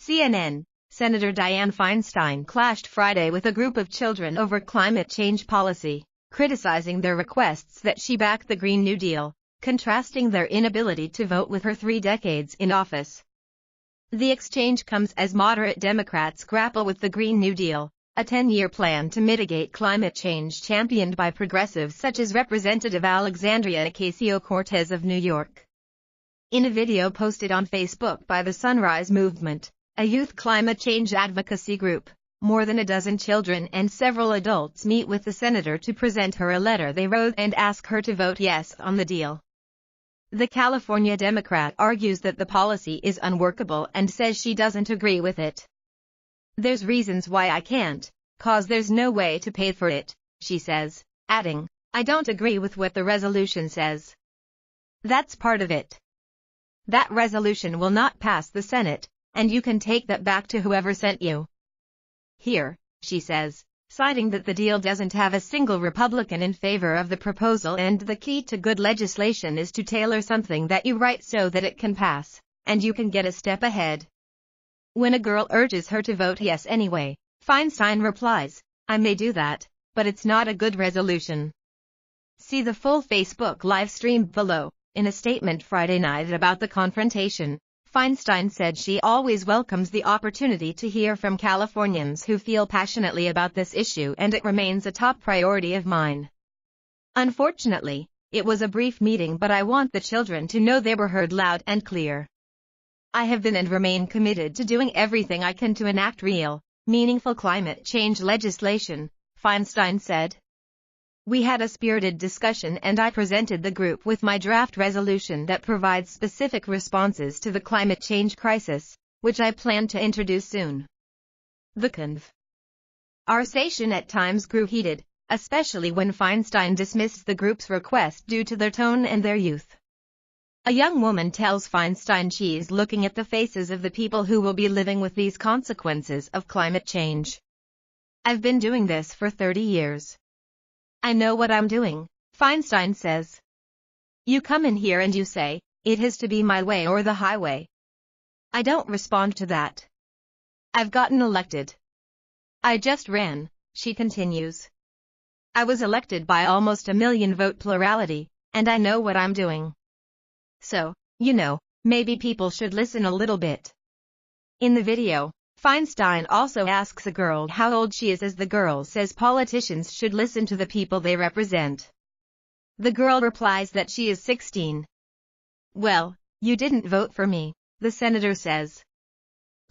CNN. Senator Dianne Feinstein clashed Friday with a group of children over climate change policy, criticizing their requests that she back the Green New Deal, contrasting their inability to vote with her 3 decades in office. The exchange comes as moderate Democrats grapple with the Green New Deal, a 10-year plan to mitigate climate change championed by progressives such as Representative Alexandria Ocasio-Cortez of New York. In a video posted on Facebook by the Sunrise Movement, a youth climate change advocacy group, more than a dozen children and several adults meet with the senator to present her a letter they wrote and ask her to vote yes on the deal. The California Democrat argues that the policy is unworkable and says she doesn't agree with it. "There's reasons why I can't, 'cause there's no way to pay for it," she says, adding, "I don't agree with what the resolution says. That's part of it. That resolution will not pass the Senate, and you can take that back to whoever sent you. Here," she says, citing that the deal doesn't have a single Republican in favor of the proposal and the key to good legislation is to tailor something that you write so that it can pass, and you can get a step ahead. When a girl urges her to vote yes anyway, Feinstein replies, "I may do that, but it's not a good resolution." See the full Facebook live stream below. In a statement Friday night about the confrontation, Feinstein said she always welcomes the opportunity to hear from Californians who feel passionately about this issue and it remains a top priority of mine. "Unfortunately, it was a brief meeting, but I want the children to know they were heard loud and clear. I have been and remain committed to doing everything I can to enact real, meaningful climate change legislation," Feinstein said. "We had a spirited discussion and I presented the group with my draft resolution that provides specific responses to the climate change crisis, which I plan to introduce soon." The conversation at times grew heated, especially when Feinstein dismissed the group's request due to their tone and their youth. A young woman tells Feinstein she's looking at the faces of the people who will be living with these consequences of climate change. "I've been doing this for 30 years. I know what I'm doing," Feinstein says. "You come in here and you say, it has to be my way or the highway. I don't respond to that. I've gotten elected. I just ran," she continues. "I was elected by almost 1 million vote plurality, and I know what I'm doing. So, maybe people should listen a little bit." In the video, Feinstein also asks a girl how old she is as the girl says politicians should listen to the people they represent. The girl replies that she is 16. "Well, you didn't vote for me," the senator says.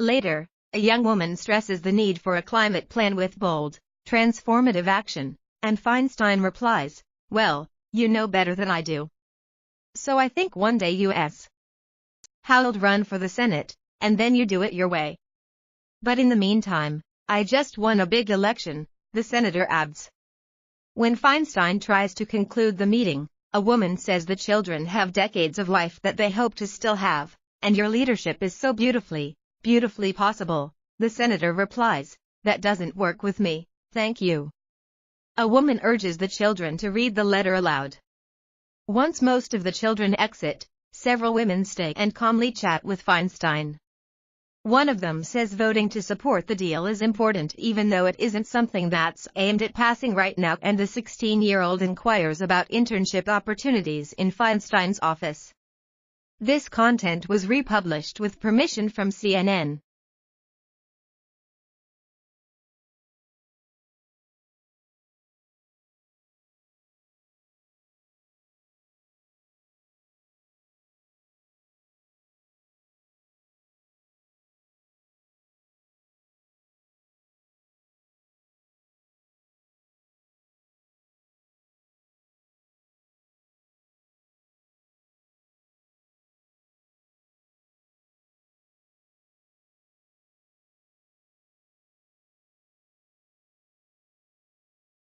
Later, a young woman stresses the need for a climate plan with bold, transformative action, and Feinstein replies, "Well, you know better than I do. So I think one day U.S. How'll run for the Senate, and then you do it your way. But in the meantime, I just won a big election," the senator adds. When Feinstein tries to conclude the meeting, a woman says the children have decades of life that they hope to still have, and your leadership is so beautifully possible. The senator replies, "That doesn't work with me, thank you." A woman urges the children to read the letter aloud. Once most of the children exit, several women stay and calmly chat with Feinstein. One of them says voting to support the deal is important even though it isn't something that's aimed at passing right now, and the 16-year-old inquires about internship opportunities in Feinstein's office. This content was republished with permission from CNN.